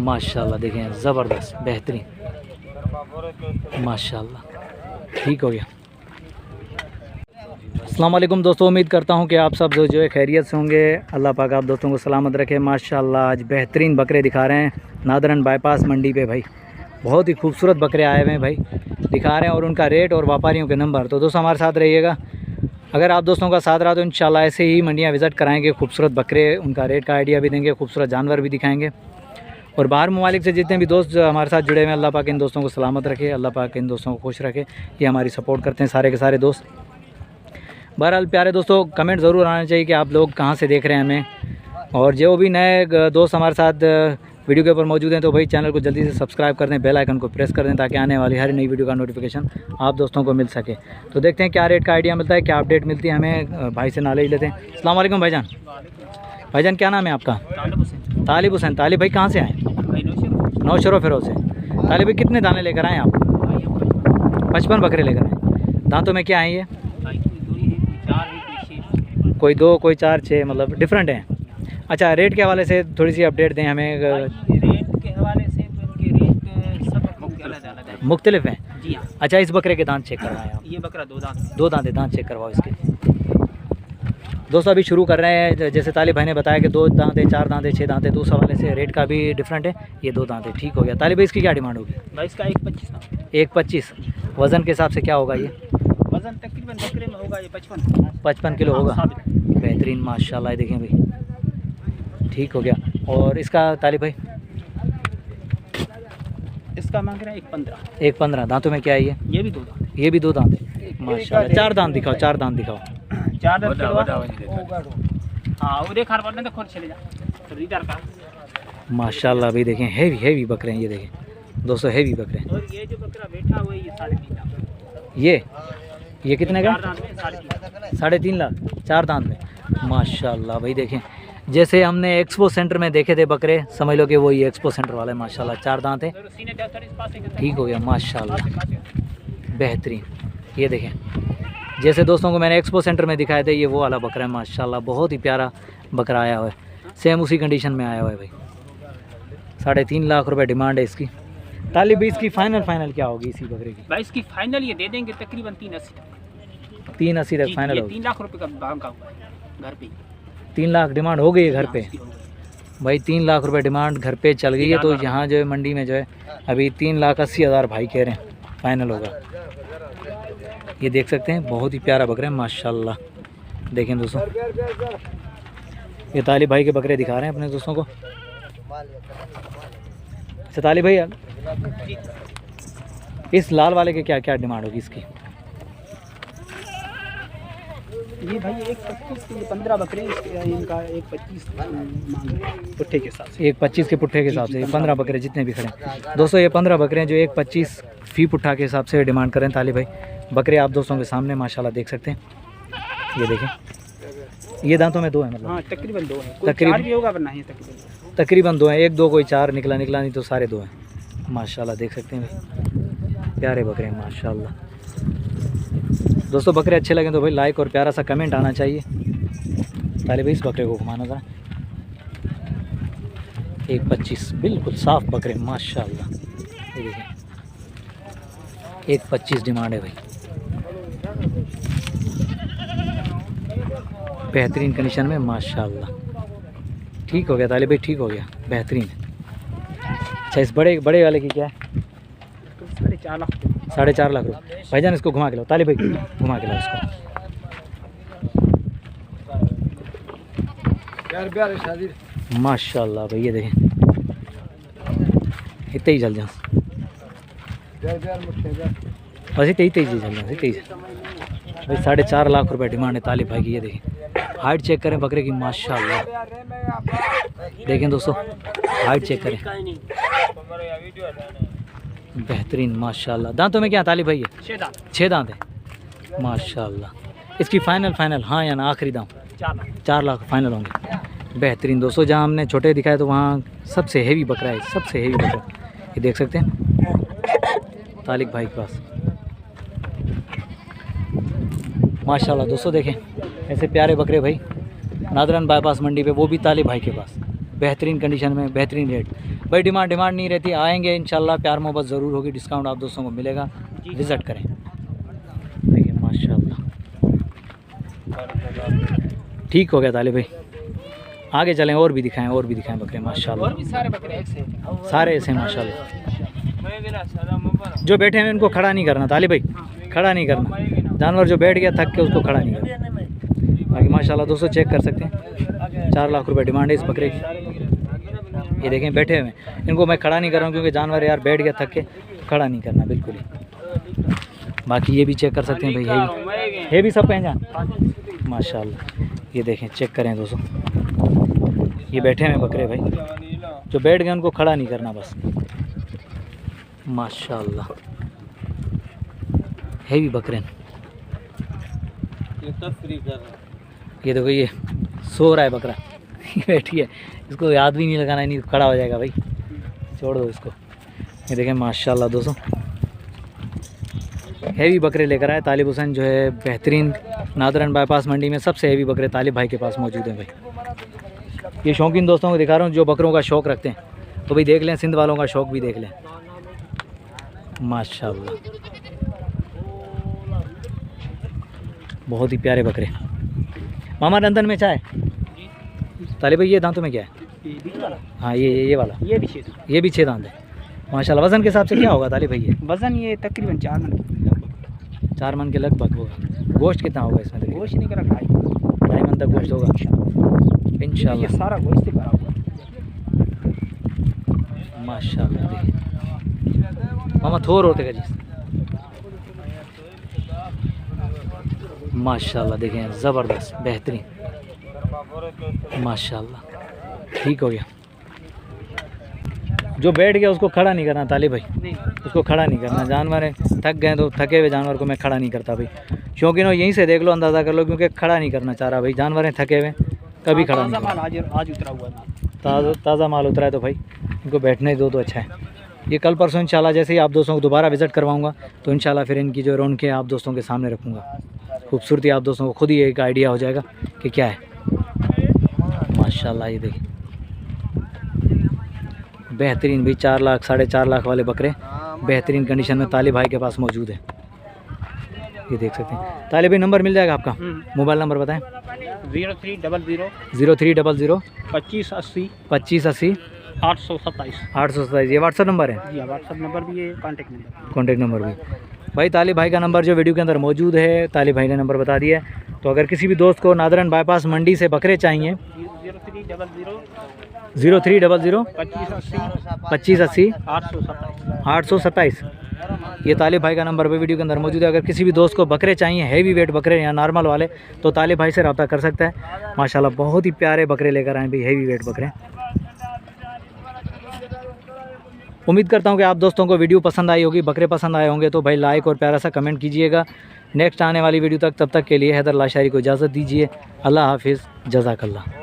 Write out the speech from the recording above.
माशाल्लाह देखें, ज़बरदस्त बेहतरीन माशाल्लाह। ठीक हो गया। अस्सलाम वालेकुम दोस्तों, उम्मीद करता हूं कि आप सब जो है खैरियत से होंगे। अल्लाह पाक आप दोस्तों को सलामत रखे। माशाल्लाह आज बेहतरीन बकरे दिखा रहे हैं नादरन बाईपास मंडी पे भाई। बहुत ही खूबसूरत बकरे आए हुए हैं भाई, दिखा रहे हैं, और उनका रेट और व्यापारियों के नंबर। तो दोस्तों हमारे साथ रहिएगा। अगर आप दोस्तों का साथ रहा तो इंशाल्लाह ऐसे ही मंडियाँ विज़िट कराएँगे, खूबसूरत बकरे, उनका रेट का आइडिया भी देंगे, खूबसूरत जानवर भी दिखाएँगे। और बाहर ममालिक से जितने भी दोस्त हमारे साथ जुड़े हुए हैं, अल्लाह पाक इन दोस्तों को सलामत रखे, अल्लाह पाक इन दोस्तों को खुश रखे। ये हमारी सपोर्ट करते हैं सारे के सारे दोस्त। बहरहाल प्यारे दोस्तों, कमेंट ज़रूर आना चाहिए कि आप लोग कहाँ से देख रहे हैं हमें, और जो भी नए दोस्त हमारे साथ वीडियो के ऊपर मौजूद हैं तो भाई चैनल को जल्दी से सब्सक्राइब कर दें, बेल आइकन को प्रेस कर दें, ताकि आने वाली हर नई वीडियो का नोटिफिकेशन आप दोस्तों को मिल सके। तो देखते हैं क्या रेट का आइडिया मिलता है, क्या अपडेट मिलती है हमें। भाई से नॉलेज लेते हैं। अस्सलाम वालेकुम भाईजान। भाईजान क्या नाम है आपका? तालिब हुसैन। तालिब भाई कहाँ से आए? नौशरो फिरोज से। तालिब भाई कितने दाने लेकर आए आप? 55 बकरे लेकर आए। दांतों में क्या है ये? कोई 2, कोई 4, 6, मतलब डिफरेंट हैं। अच्छा, रेट के हवाले से थोड़ी सी अपडेट दें हमें। रेट के हवाले से उनके रेट सब मुख्तलिफ हैं। जी हाँ। अच्छा, इस बकरे के दांत चेक करवाएं आप। ये बकरा 2 दांत। 2 दांत है, दांत चेक करवाओ इसके। दोस्तों अभी शुरू कर रहे हैं। जैसे तालिब भाई ने बताया कि 2 दांत है, 4 दांत है, 6 दांत है, तो उस हवाले से रेट का भी डिफरेंट है। ये 2 दांत है। ठीक हो गया। तालिब भाई इसकी क्या डिमांड होगी? भाई इसका 1.25 था। 1.25। वज़न के हिसाब से क्या होगा ये? वजन तकरीबन बकरे में होगा ये 55 किलो होगा। बेहतरीन माशाल्लाह। देखें भाई, ठीक हो गया। और इसका तालिब भाई? इसका मांग रहा है 1.15। 1.15। दांतों में क्या है ये? ये भी 2 दांत। ये भी 2 दांत है माशाल्लाह। 4 दांत दिखाओ, 4 दांत दिखाओ। 4 दांत। हाँ, वो देख हर बार ना खोल चले जा रीडर का। माशाल्लाह भाई देखें, हेवी बकरे हैं ये। देखें दोस्तों, हेवी बकरे हैं। और ये जो बकरा बैठा हुआ है ये 3.5 लाख। ये कितने का? 4 दांत में 3.5 3.5 लाख। 4 दांत में माशाल्लाह भाई। देखें जैसे हमने एक्सपो सेंटर में देखे थे बकरे, समझ लो कि वही एक्सपो सेंटर वाले माशाल्लाह। 4 दांत है। ठीक हो गया माशाल्लाह, बेहतरीन। ये देखें जैसे दोस्तों को मैंने एक्सपो सेंटर में दिखाए थे, ये वो वाला बकरा है माशाल्लाह। बहुत ही प्यारा बकरा आया हुआ है, सेम उसी कंडीशन में आया हुआ है भाई। 3.5 लाख रुपए डिमांड है इसकी। तालिब इसकी फाइनल क्या होगी इसी बकरे की? भाई इसकी फाइनल ये दे देंगे तकरीबन 380 तक फाइनल होगी। 3 लाख रुपए का भाव का हुआ है घर पे। 3 लाख डिमांड हो गई है घर पे भाई। 3 लाख रुपए डिमांड घर पे चल गई है। तो यहाँ जो है मंडी में जो है अभी 3,80,000 भाई कह रहे हैं फाइनल होगा। ये देख सकते हैं, बहुत ही प्यारा बकरा है माशाल्लाह। देखें दोस्तों, ये तालिब भाई के बकरे दिखा रहे हैं अपने दोस्तों को। अच्छा तालिब भाई, इस लाल वाले के क्या डिमांड होगी इसकी? ये भाई 1.25 के 15 बकरे, इनका 1.25 पुट्ठे के हिसाब से। 1.25 के पुट्ठे के हिसाब से 15 बकरे जितने भी खड़े हैं दोस्तों। ये 15 बकरे हैं जो 1.25 फी पुट्ठा के हिसाब से डिमांड करें तालिब भाई। बकरे आप दोस्तों के सामने माशाल्लाह देख सकते हैं। ये देखें, ये दांतों में 2 है, मतलब हाँ तकरीबन 2 है। तकरीबन भी होगा वरना, तकरीबन 2 हैं। 1, 2 कोई 4 निकला नहीं तो सारे 2 हैं माशाल्लाह। देख सकते हैं भाई, प्यारे बकरे हैं माशाल्लाह। दोस्तों बकरे अच्छे लगे तो भाई लाइक और प्यारा सा कमेंट आना चाहिए। तालिब भाई इस बकरे को घुमाना था। 1.25 बिल्कुल साफ बकरे माशाल्लाह। ये देखें 1.25 डिमांड है भाई। बेहतरीन कंडीशन में माशाल्लाह। ठीक हो गया तालिब भाई, ठीक हो गया, बेहतरीन। अच्छा, इस बड़े वाले की क्या है? 4.5 लाख। 4.5 लाख रुपये। भाईजान इसको घुमा के लो, तालिब भाई घुमा के लो इसको। माशाल्लाह भाई ये देखें, इतने ही चल जाओ बस, इतने ही चल जाओ भाई। 4.5 लाख रुपये डिमांड है तालिब भाई की। ये देखें हाइट चेक करें बकरे की माशाल्लाह। देखें दोस्तों, हाइट चेक करें, बेहतरीन माशाल्लाह। दांतों में क्या तालिब भाई है? 6 दांत है माशाल्लाह। इसकी फाइनल हाँ या ना, आखिरी दाम 4 लाख फाइनल होंगे। बेहतरीन दोस्तों, जहाँ हमने छोटे दिखाए तो वहाँ सबसे हेवी बकरा है, सबसे हेवी बकरा। ये देख सकते हैं तालिब भाई के पास माशाल्लाह। दोस्तों देखें ऐसे प्यारे बकरे भाई नादरन बाईपास मंडी पे, वो भी तालिब भाई के पास। बेहतरीन कंडीशन में, बेहतरीन रेट। भाई डिमांड नहीं रहती, आएंगे इंशाल्लाह प्यार मोहब्बत ज़रूर होगी, डिस्काउंट आप दोस्तों को मिलेगा, विज़िट करें। देखिए माशाल्लाह, ठीक हो गया तालिब भाई, आगे चलें और भी दिखाएं बकरे माशाल्लाह। और भी सारे बकरे ऐसे सारे ऐसे माशाल्लाह। जो बैठे हैं उनको खड़ा नहीं करना तालिब भाई, खड़ा नहीं करना, जानवर जो बैठ गया थक के उसको खड़ा नहीं करना। बाकी माशाल्लाह दोस्तों चेक कर सकते हैं, 4 लाख रुपए डिमांड है इस बकरे की। ये देखें बैठे हुए, इनको मैं खड़ा नहीं कर रहा हूँ क्योंकि जानवर यार बैठ गया थक के, तो खड़ा नहीं करना बिल्कुल ही। बाकी ये भी चेक कर सकते हैं भाई, ये भी सब पहचान माशाल्लाह। ये देखें चेक करें दोस्तों, ये बैठे हुए बकरे भाई, जो बैठ गए उनको खड़ा नहीं करना बस माशाल्लाह। हैवी बकरे, ये देखो ये सो रहा है बकरा बैठी है, इसको याद भी नहीं लगाना, नहीं खड़ा हो जाएगा भाई, छोड़ दो इसको। ये देखें माशाल्लाह दोस्तों, हैवी बकरे लेकर आए तालिब हुसैन, जो है बेहतरीन नादरन बाईपास मंडी में सबसे हैवी बकरे तालिब भाई के पास मौजूद हैं भाई। ये शौकीन दोस्तों को दिखा रहा हूँ जो बकरों का शौक़ रखते हैं, तो भाई देख लें, सिंध वालों का शौक़ भी देख लें माशाल्लाह। बहुत ही प्यारे बकरे। मामा रंधन में चाय तालिब भाई, ये दांतों में क्या है? हाँ ये वाला, ये भी 6 दांत है माशाल्लाह। वज़न के हिसाब से क्या होगा तालिब भाई? ये वज़न ये तकरीबन 4 मन के लगभग होगा। गोश्त कितना होगा इसमें? गोश्त नहीं करा, 2.5 मन तक गोश्त होगा इंशाल्लाह। ये सारा गोश्त ही भरा हुआ माशाल्लाह। देखिए मामा थोर होते का जी माशाल्लाह। देखें ज़बरदस्त बेहतरीन माशाल्लाह, ठीक हो गया। जो बैठ गया उसको खड़ा नहीं करना तालिब भाई, नहीं, उसको खड़ा नहीं करना। जानवर है थक गए तो थके हुए जानवर को मैं खड़ा नहीं करता भाई, शौकीन हो यहीं से देख लो, अंदाज़ा कर लो, क्योंकि खड़ा नहीं करना चाह रहा भाई। जानवर हैं थके हुए, कभी खड़ा नहीं करना। आज उतरा हुआ ताज़ा माल उतरा है तो भाई इनको बैठने दो तो अच्छा है। ये कल परसों इंशाल्लाह जैसे ही आप दोस्तों को दोबारा विज़िट करवाऊंगा तो इंशाल्लाह फिर इनकी जो रौनकें आप दोस्तों के सामने रखूँगा, खूबसूरती आप दोस्तों को खुद ही एक आइडिया हो जाएगा कि क्या है माशाल्लाह। ये देखिए बेहतरीन भी 4 लाख 4.5 लाख वाले बकरे बेहतरीन कंडीशन में तालिब भाई के पास मौजूद है। ये देख सकते हैं तालिब भाई, नंबर मिल जाएगा आपका, मोबाइल नंबर बताएं। 0300 25 80 827। ये व्हाट्सअप नंबर है? जी व्हाट्सअप नंबर भी है, कॉन्टेक्ट नंबर भी। भाई तालिब भाई का नंबर जो वीडियो के अंदर मौजूद है, तालिब भाई ने नंबर बता दिया है। तो अगर किसी भी दोस्त को नादरन बाईपास मंडी से बकरे चाहिए, 0300 25 80 827। ये तालिब भाई का नंबर भी वीडियो के अंदर मौजूद है। अगर किसी भी दोस्त को बकरे चाहिए, हैवी वेट बकरे या नॉर्मल वाले, तो तालिब भाई से रब्ता कर सकता है माशाल्लाह। बहुत ही प्यारे बकरे लेकर आए भाई, हैवी वेट बकरे। उम्मीद करता हूँ कि आप दोस्तों को वीडियो पसंद आई होगी, बकरे पसंद आए होंगे, तो भाई लाइक और प्यारा सा कमेंट कीजिएगा। नेक्स्ट आने वाली वीडियो तक, तब तक के लिए हैदर लाशारी को इजाज़त दीजिए। अल्लाह हाफिज़, जज़ाकल्लाह।